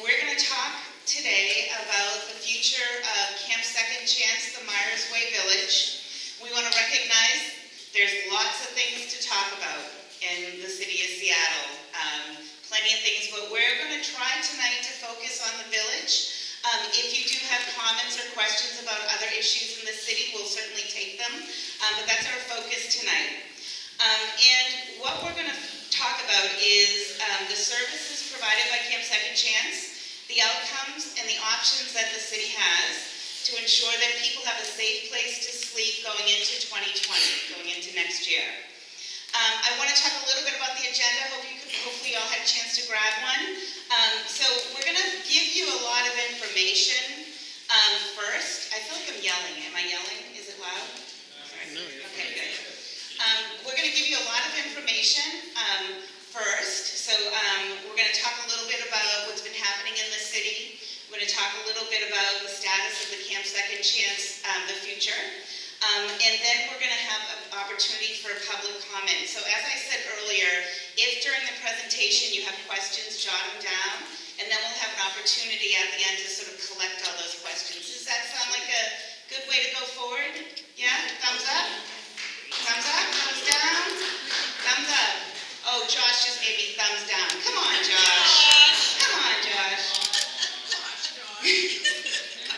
we're going to talk today about the future of Camp Second Chance, the Myers Way Village. We want to recognize there's lots of things to talk about in the city of Seattle. Plenty of things, but we're going to try tonight to focus on the village. If you do have comments or questions about other issues in the city, we'll certainly take them, but that's our focus tonight. And what we're going to talk about is the services provided by Camp Second Chance, the outcomes and the options that the city has to ensure that people have a safe place to sleep going into 2020, going into next year. I want to talk a little bit about the agenda. Hopefully you all had a chance to grab one. So we're going to give you a lot of information first. I feel like I'm yelling. Am I yelling? Is it loud? Sorry. No. Okay, good. We're going to give you a lot of information first. So we're going to talk a little bit about what's been happening in the city. We're going to talk a little bit about the status of the Camp Second Chance, the future. And then we're going to have an opportunity for public comment. So as I said earlier, if during the presentation you have questions, jot them down, and then we'll have an opportunity at the end to sort of collect all those questions. Does that sound like a good way to go forward? Yeah? Thumbs up? Thumbs up? Thumbs down? Thumbs up. Oh, Josh just gave me thumbs down. Come on, Josh. Come on, Josh.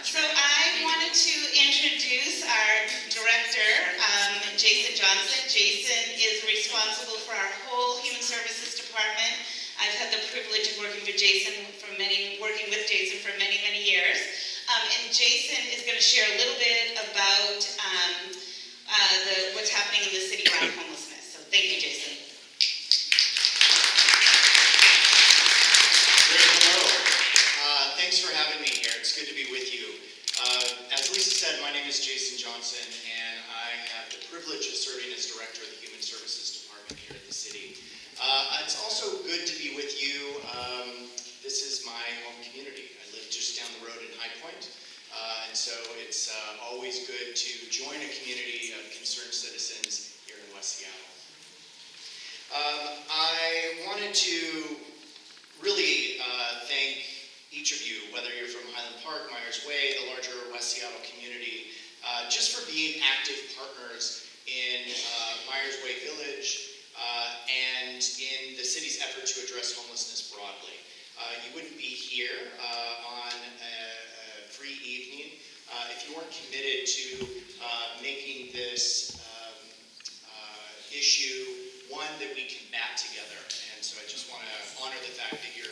So I wanted to introduce our director, Jason Johnson. Jason is responsible for our whole Human Services Department. I've had the privilege of working with Jason for many years. And Jason is going to share a little bit about what's happening in the city around homelessness. So thank you, Jason. Great, hello. Thanks for having me here. It's good to be with you. As Lisa said, my name is Jason Johnson, and I have the privilege of serving as director of the Human Services Department here at the city. It's also good to be with you. This is my home community. I live just down the road in High Point, and so it's always good to join a community of concerned citizens here in West Seattle. I wanted to really thank each of you, whether you're from Highland Park, Myers Way, the larger West Seattle community, just for being active partners in Myers Way Village and in the city's effort to address homelessness broadly. You wouldn't be here on a free evening if you weren't committed to making this issue one that we can bat together. And so I just want to honor the fact that you're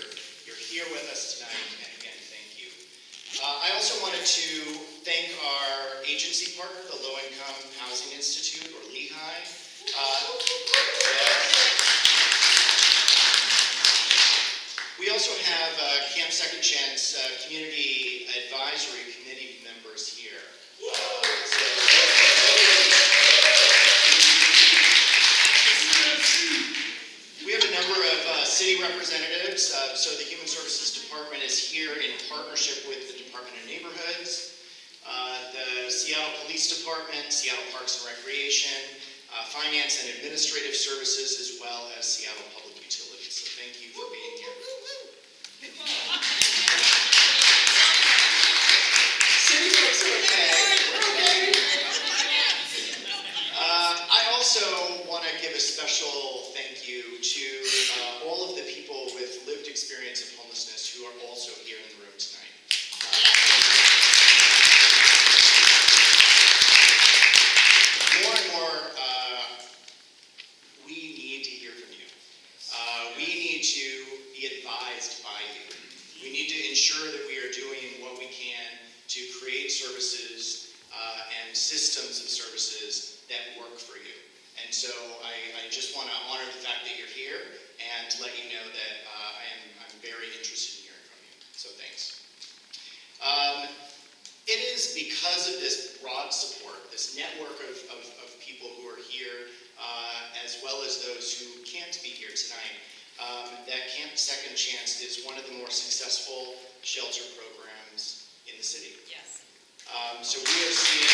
here with us tonight, and again, thank you. I also wanted to thank our agency partner, the Low Income Housing Institute, or LEHI. We also have Camp Second Chance Community Advisory Committee members here. We have a number of city representatives. So the Human Services Department is here in partnership with the Department of Neighborhoods, the Seattle Police Department, Seattle Parks and Recreation, Finance and Administrative Services, as well as Seattle Public Utilities. So thank you for being here. City folks are okay. I also want to give a special thank you to all of the people with lived experience of homelessness who are also here in the room tonight. More and more, we need to hear from you. We need to be advised by you. We need to ensure that we are doing what we can to create services and systems of services that work for you. And so I just want to honor the fact that you're here and let you know that I'm very interested in hearing from you. So thanks. It is because of this broad support, this network of people who are here, as well as those who can't be here tonight, that Camp Second Chance is one of the more successful shelter programs in the city. Yes. So we are seeing...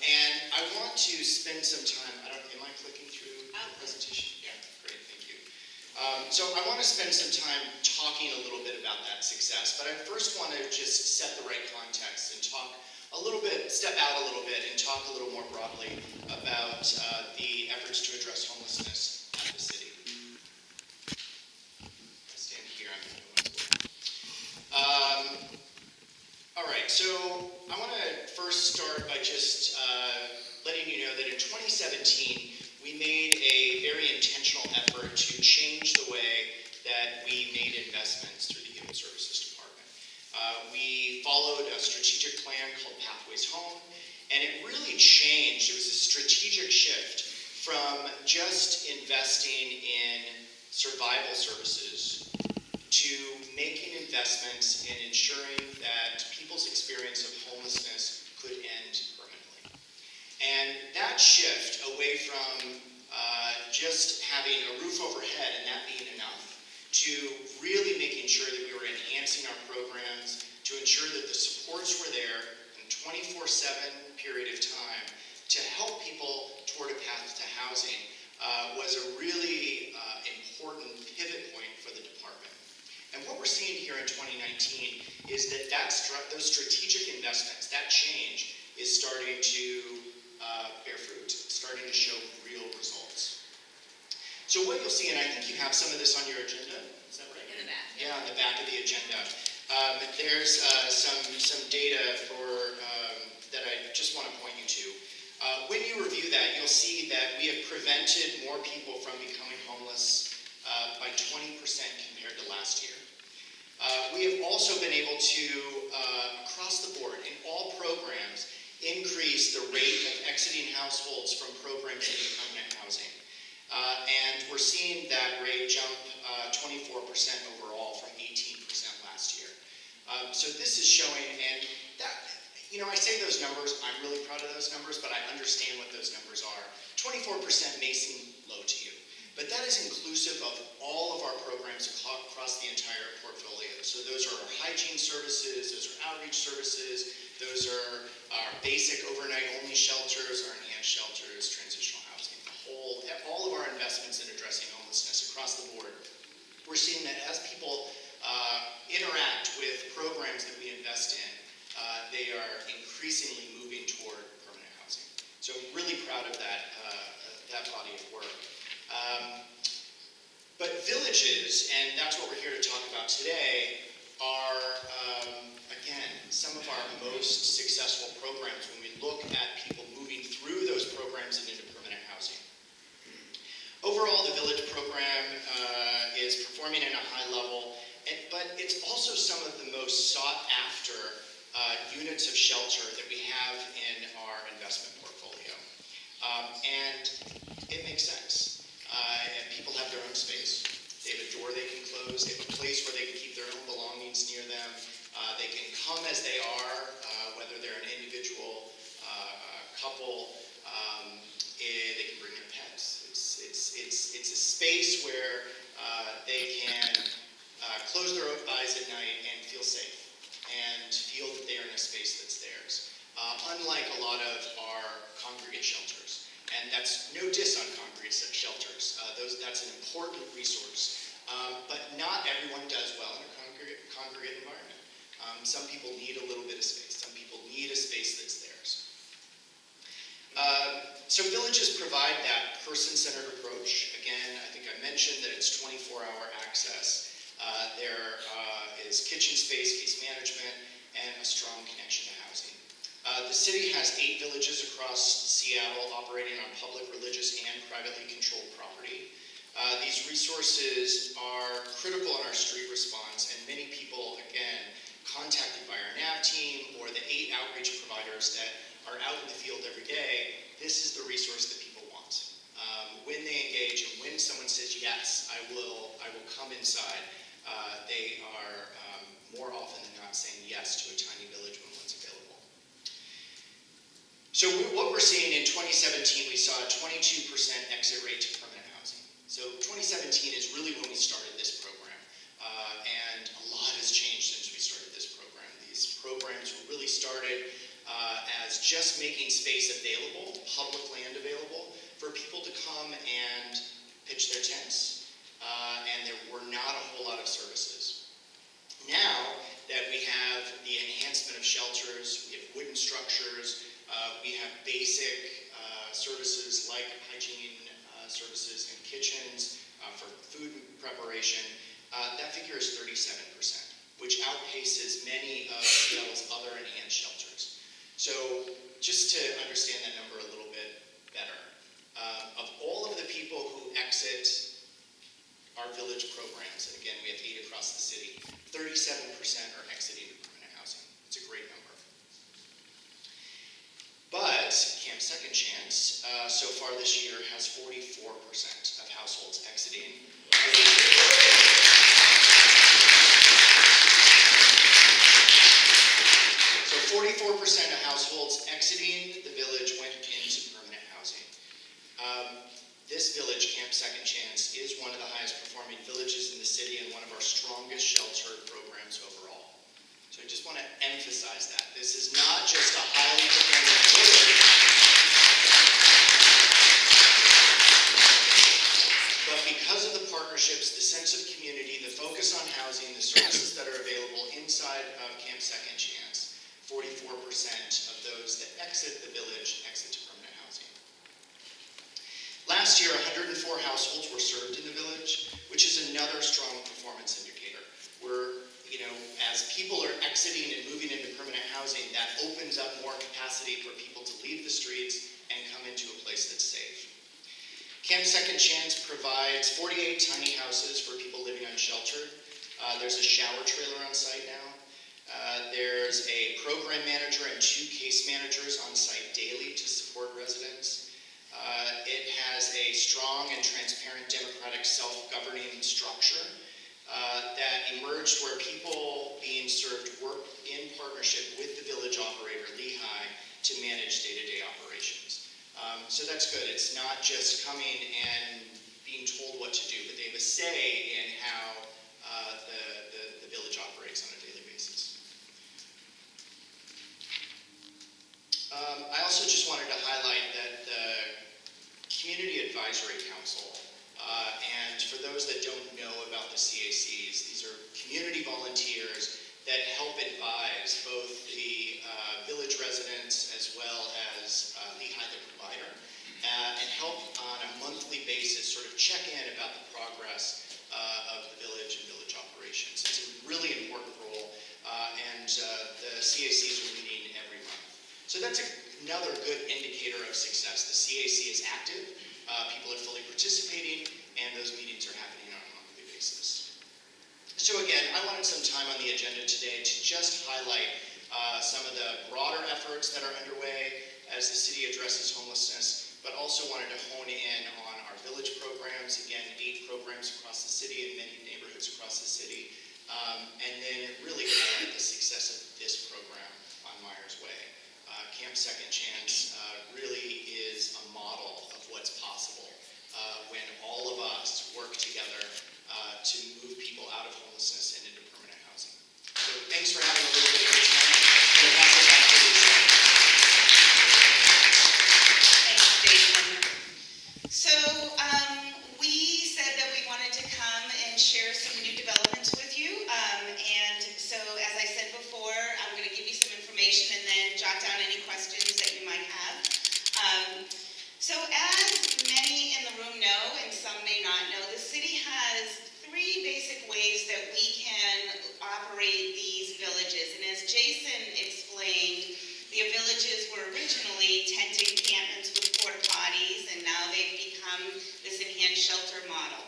and I want to spend some time, am I clicking through the presentation? Yeah, great, thank you. So I want to spend some time talking a little bit about that success, but I first want to just set the right context and talk a little bit, step out a little bit and talk a little more broadly about the efforts to address homelessness at the city. I stand here, I'm the all right, so I want to first start by just letting you know that in 2017, we made a very intentional effort to change the way that we made investments through the Human Services Department. We followed a strategic plan called Pathways Home, and it really changed. It was a strategic shift from just investing in survival services to making investments in ensuring that people's experience of homelessness could end permanently. And that shift away from just having a roof overhead and that being enough, to really making sure that we were enhancing our programs, to ensure that the supports were there in a 24/7 period of time to help people toward a path to housing was a really important pivot point for the department. And what we're seeing here in 2019 is that those strategic investments, that change, is starting to bear fruit, starting to show real results. So what you'll see, and I think you have some of this on your agenda, is that right? In the back. Yeah, on the back of the agenda. There's some data that I just want to point you to. When you review that, you'll see that we have prevented more people from becoming homeless by 20% compared to last year. We have also been able to, across the board, in all programs, increase the rate of exiting households from programs into permanent housing. And we're seeing that rate jump 24% overall from 18% last year. So this is showing, and that, I say those numbers, I'm really proud of those numbers, but I understand what those numbers are. 24% may seem low to you, but that is inclusive of all of our programs across the entire portfolio. So those are our hygiene services, those are outreach services, those are our basic overnight-only shelters, our enhanced shelters, transitional housing, all of our investments in addressing homelessness across the board. We're seeing that as people interact with programs that we invest in, they are increasingly moving toward permanent housing. So I'm really proud of that body of work. But villages, and that's what we're here to talk about today, are, again, some of our most successful programs when we look at people moving through those programs and into permanent housing. Overall, the Village program is performing at a high level, but it's also some of the most sought after units of shelter that we have in our investment portfolio. And it makes sense. And people have their own space. They have a door they can close. They have a place where they can keep their own belongings near them. They can come as they are, whether they're an individual, couple. They can bring their pets. It's a space where they can close their eyes at night and feel safe and feel that they are in a space that's theirs. Unlike a lot of our congregate shelters. And that's no diss on congregate shelters. That's an important resource. But not everyone does well in a congregate environment. Some people need a little bit of space. Some people need a space that's theirs. So villages provide that person-centered approach. Again, I think I mentioned that it's 24-hour access. There is kitchen space, case management, and a strong connection to housing. The city has 8 villages across Seattle operating on public, religious, and privately controlled property. These resources are critical in our street response, and many people, again, contacted by our NAV team or the 8 outreach providers that are out in the field every day, this is the resource that people want. When they engage and when someone says, yes, I will come inside, they are more often than not saying yes to a tiny village when one's available. So what we're seeing in 2017, we saw a 22% exit rate to permanent housing. So 2017 is really when we started this program. And a lot has changed since we started this program. These programs were really started as just making space available, public land available, for people to come and pitch their tents and preparation, that figure is 37%, which outpaces many of Seattle's other enhanced shelters. So just to understand that number a little bit better, of all of the people who exit our village programs, and again, we have 8 across the city, 37% are exiting to permanent housing. It's a great number. But Camp Second Chance, so far this year, has 44% of households exiting. So 44% of households exiting the village went into permanent housing. This village, Camp Second Chance, is one of the highest performing villages in the city and one of our strongest sheltered programs overall. So I just want to emphasize that. This is not just a highly performing village, but because of the partnerships, the sense of community, the focus on housing, the services that are available inside of Camp Second Chance, 44% of those that exit the village exit to permanent housing. Last year, 104 households were served in the village, which is another strong performance indicator. We're, as people are exiting and moving into permanent housing, that opens up more capacity for people to leave the streets and come into a place that's safe. Camp Second Chance provides 48 tiny houses for people living unsheltered. There's a shower trailer on site now. There's a program manager and 2 case managers on site daily to support residents. It has a strong and transparent democratic self-governing structure that emerged where people being served work in partnership with the village operator, Lehigh, to manage day-to-day operations. So that's good. It's not just coming and being told what to do, but they have a say in how the village operates on a daily basis. I also just wanted to highlight that the Community Advisory Council, and for those that don't know about the CACs, these are community volunteers that help advise both the village residents as well as Lehigh, the provider, and help on a monthly basis sort of check in about the progress of the village and village operations. It's a really important role, and the CACs are meeting every month. So that's another good indicator of success. The CAC is active, people are fully participating, and those meetings are happening on a monthly basis. So again, I wanted some time on the agenda today to just highlight some of the broader efforts that are underway as the city addresses homelessness, but also wanted to hone in on our village programs, again, 8 programs across the city and many neighborhoods across the city, and then really highlight the success of this program on Myers Way. Camp Second Chance really is a model of what's possible when all of us work together to move people out of homelessness and into permanent housing. So thanks for having a little bit of your time. I'm going to pass it back to Lisa. Thanks, Jason. So we said that we wanted to come and share some new developments with you. And so as I said before, I'm going to give you some information and then jot down any questions that you might have. So as many in the room know, and some may not know, the city has 3 basic ways that we can operate these villages. And as Jason explained, the villages were originally tent encampments with porta potties, and now they've become this enhanced shelter model.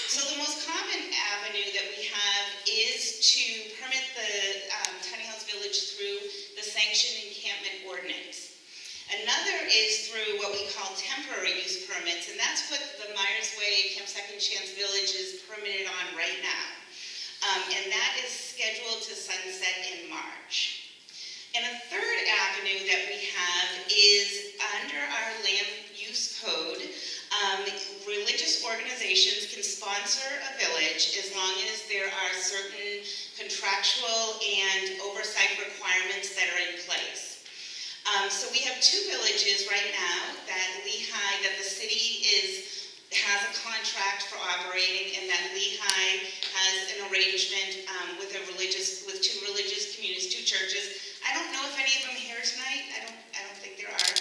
So the most common avenue that we have is to permit the tiny house village through the sanctioned encampment ordinance. Another is through what we call temporary use permits, and that's what the Myers Way Camp Second Chance Village is permitted on right now. And that is scheduled to sunset in March. And a third avenue that we have is under our land use code. Religious organizations can sponsor a village as long as there are certain contractual and oversight requirements that are in place. So we have 2 villages right now that Lehigh, that the city has a contract for operating, and that Lehigh has an arrangement with 2 religious communities, 2 churches. I don't know if any of them are here tonight. I don't think there are.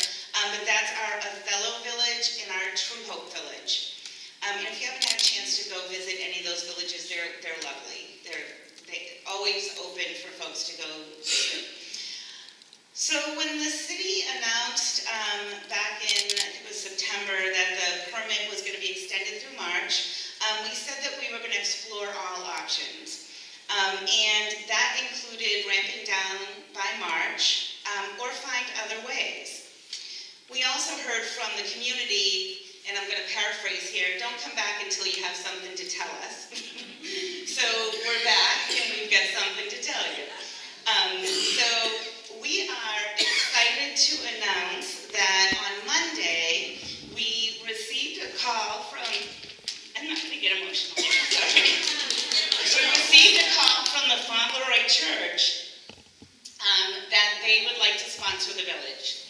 But that's our Othello Village and our True Hope Village. And if you haven't had a chance to go visit any of those So when the city announced back in, I think it was September, that the permit was going to be extended through March, we said that we were going to explore all options. And that included ramping down by March or find other ways. We also heard from the community, and I'm going to paraphrase here, don't come back until you have something to tell us. So we're back and we've got something to tell you. So we are excited to announce that on Monday we received a call from, I'm not going to get emotional, sorry. We received a call from the Fauntleroy Church that they would like to sponsor the village.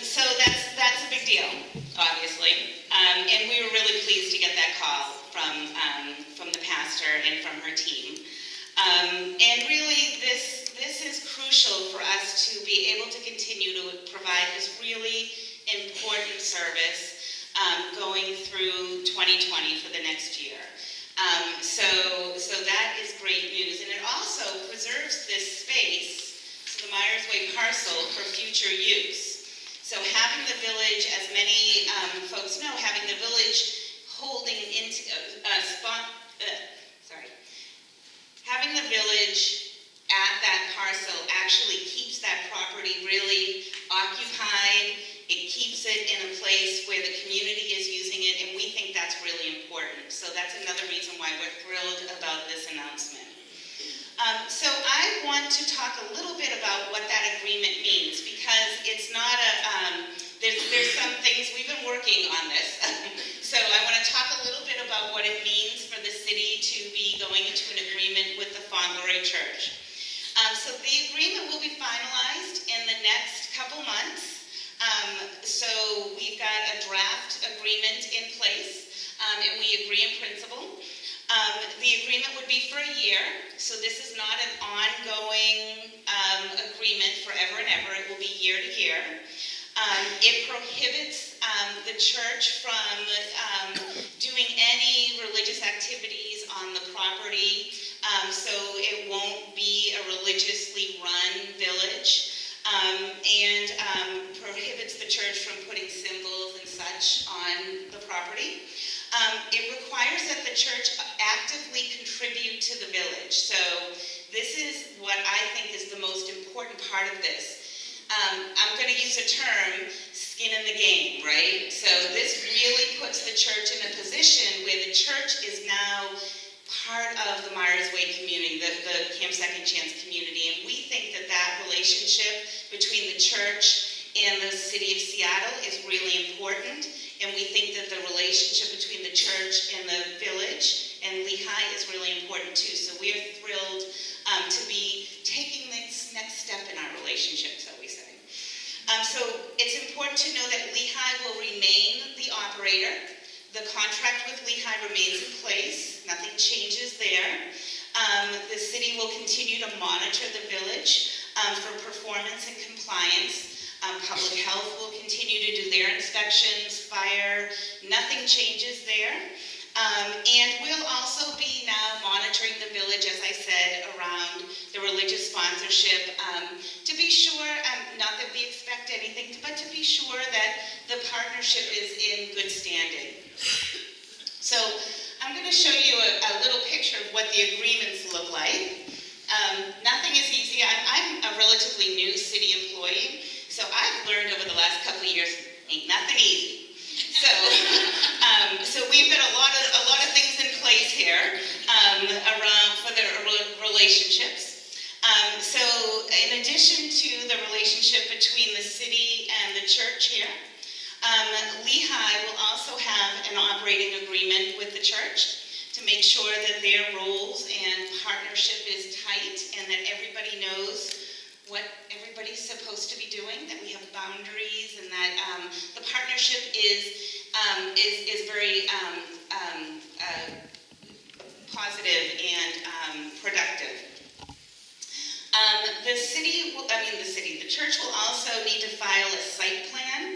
So that's a big deal, obviously, and we were really pleased to get that call from the pastor and from her team. And really, this is crucial for us to be able to continue to provide this really important service going through 2020 for the next year. So that is great news, and it also preserves this space, so the Myers Way parcel, for future use. So having the village, as many folks know, having the village holding into having the village at that parcel actually keeps that property really occupied. It keeps it in a place where the community is using it, and we think that's really important. So that's another reason why we're thrilled about this announcement. So I want to talk a little bit about what that agreement means, because it's not there's some things, we've been working on this. So I want to talk a little bit about what it means for the city to be going into an agreement with the Fauntleroy Church. So the agreement will be finalized in the next couple months. So we've got a draft agreement in place, and we agree in principle. The agreement would be for a year, so this is not an ongoing agreement forever and ever. It will be year to year. It prohibits the church from doing any religious activities on the property, so it won't be a religiously run village, and prohibits the church from putting symbols and such on the property. It requires that the church actively contribute to the village. So this is what I think is the most important part of this. I'm going to use a term, skin in the game, right? So this really puts the church in a position where the church is now part of the Myers Way community, the Camp Second Chance community, and we think that that relationship between the church and the city of Seattle is really important. And we think that the relationship between the church and the village and Lehigh is really important too. So we are thrilled to be taking this next step in our relationship, shall we say. So it's important to know that Lehigh will remain the operator. The contract with Lehigh remains in place. Nothing changes there. The city will continue to monitor the village for performance and compliance. Public health will continue to do their inspections, fire, nothing changes there. And we'll also be now monitoring the village, as I said, around the religious sponsorship to be sure, not that we expect anything, but to be sure that the partnership is in good standing. So I'm going to show you a little picture of what the agreements look like. Nothing is easy. I'm a relatively new city employee. So I've learned over the last couple of years, ain't nothing easy. So we've got a lot of things in place here around for the relationships. So in addition to the relationship between the city and the church here, Lehigh will also have an operating agreement with the church to make sure that their roles and partnership is tight and that everybody knows what everybody's supposed to be doing, that we have boundaries, and that the partnership is very positive and productive. The church will also need to file a site plan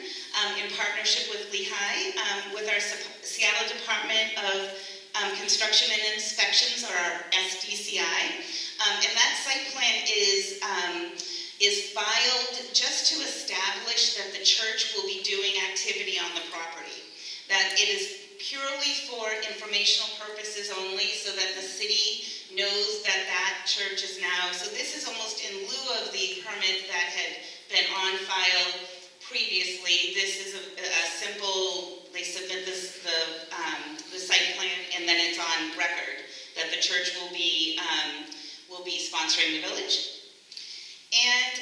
in partnership with Lehigh, with our Seattle Department of Construction and Inspections, or our SDCI. And that site plan is filed just to establish that the church will be doing activity on the property, that it is purely for informational purposes only, so that the city knows that that church is now, so this is almost in lieu of the permit that had been on file previously. This is a simple, they submit the site plan, and then it's on record that the church will be sponsoring the village. And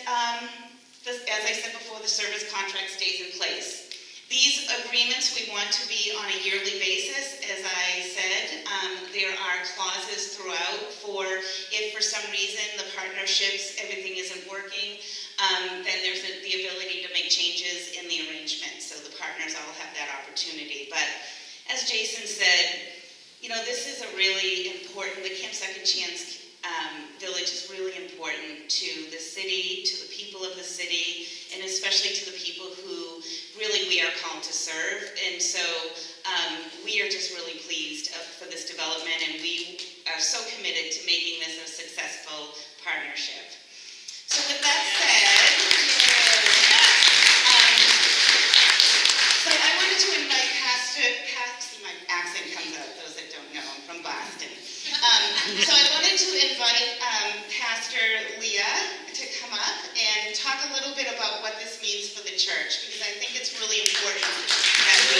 as I said before, the service contract stays in place. These agreements we want to be on a yearly basis. As I said, there are clauses throughout for if for some reason the partnerships, everything isn't working, then there's the ability to make changes in the arrangement. So the partners all have that opportunity. But as Jason said, this is a really important, the Camp Second Chance Village is really important to the city, to the people of the city, and especially to the people who really we are called to serve. And so we are just really pleased for this development, and we are so committed to making this a successful partnership. So with that said, so I wanted to invite my accent comes out, those that don't know, I'm from Boston. So I wanted to invite Pastor Leah to come up and talk a little bit about what this means for the church, because I think it's really important that we...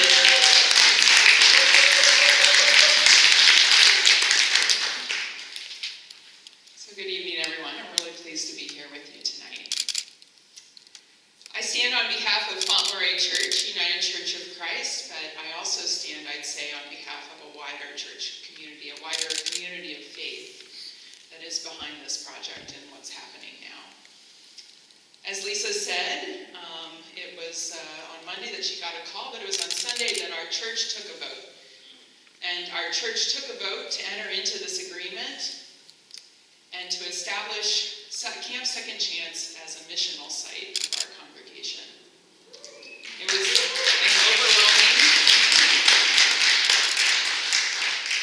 So good evening, everyone. I'm really pleased to be here with you tonight. I stand on behalf of Fauntleroy Church, United Church of Christ, but I also stand, I'd say, on behalf of a wider church community, a wider community of faith that is behind this project and what's happening now. As Lisa said, it was on Monday that she got a call, but it was on Sunday that our church took a vote. And our church took a vote to enter into this agreement and to establish Camp Second Chance as a missional site of our congregation. It was an overwhelming,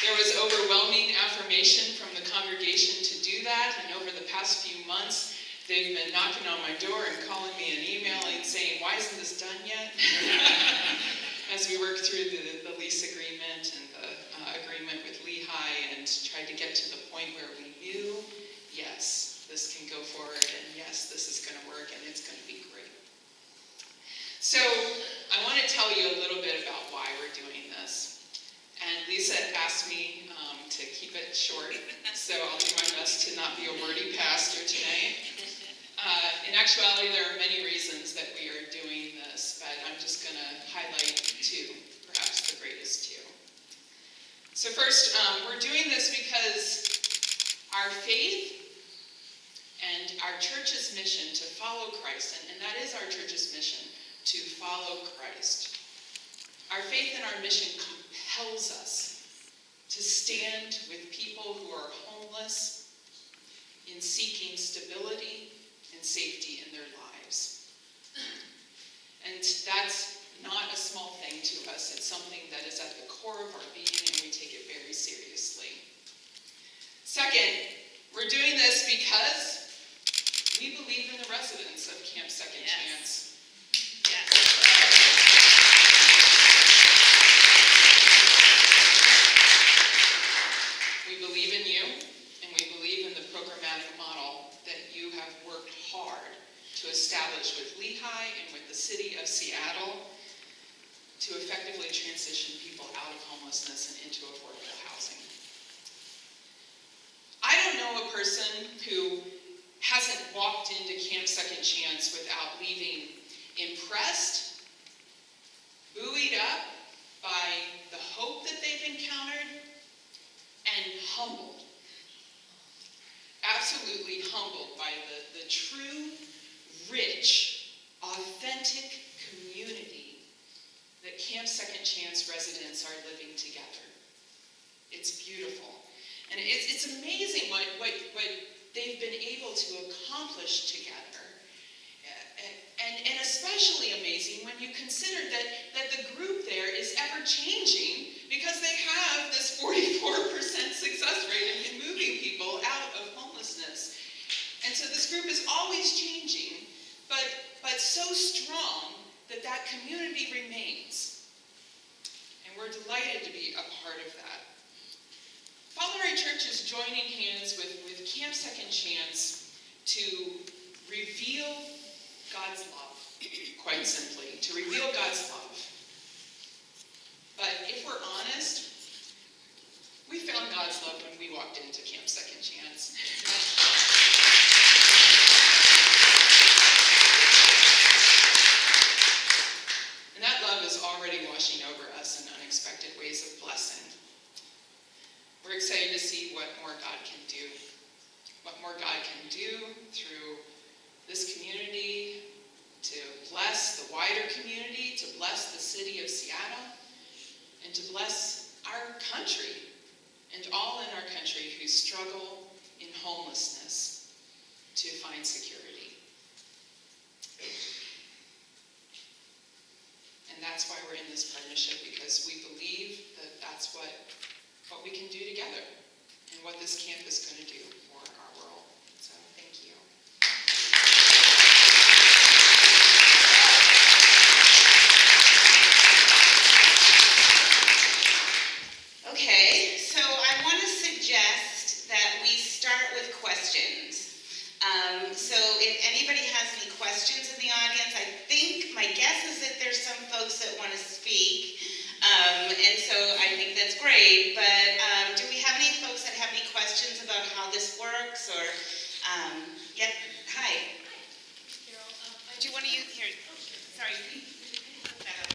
there was overwhelming affirmation from the congregation to do that, and over the past few months, they've been knocking on my door and calling me and emailing saying, why isn't this done yet? As we work through the lease agreement and the agreement with Lehigh and tried to get to the point where we knew, yes, this can go forward, and yes, this is going to work, and it's going to be great. So I want to tell you a little bit about why we're doing this. And Lisa asked me to keep it short, so I'll do my best to not be a wordy pastor tonight. In actuality, there are many reasons that we are doing this, but I'm just going to highlight two, perhaps the greatest two. So first, we're doing this because our faith and our church's mission to follow Christ, and that is our church's mission, to follow Christ. Our faith and our mission compels us to stand with people who are homeless in seeking stability and safety in their lives. And that's not a small thing to us. It's something that is at the core of our being, and we take it very seriously. Second, we're doing this because we believe in the residents of Camp Second Chance. Yes. We believe in you, and we believe in the programmatic model that you have worked hard to establish with Lehigh and with the city of Seattle to effectively transition people out of homelessness and into affordable housing. I don't know a person who hasn't walked into Camp Second Chance without leaving impressed, buoyed up by the hope that they've encountered, and humbled. Absolutely humbled by the true, rich, authentic community that Camp Second Chance residents are living together. It's beautiful. And it's amazing what they've been able to accomplish together. And especially amazing when you consider that the group there is ever changing because they have this 44% success rate in moving people out of homelessness. And so this group is always changing, but so strong that that community remains. And we're delighted to be a part of that. Father Ray Church is joining hands with Camp Second Chance to reveal God's love, quite simply, to reveal God's love. But if we're honest, we found God's love when we walked into Camp Second Chance. And that love is already washing over us in unexpected ways of blessing. We're excited to see what more God can do. What more God can do through this community, to bless the wider community, to bless the city of Seattle, and to bless our country and all in our country who struggle in homelessness to find security. And that's why we're in this partnership, because we believe that that's what we can do together and what this camp is going to do for our world. So thank you. Okay, so I want to suggest that we start with questions. So if anybody has any questions in the audience, I think my guess is that there's some folks that want to speak. And so I think that's great, but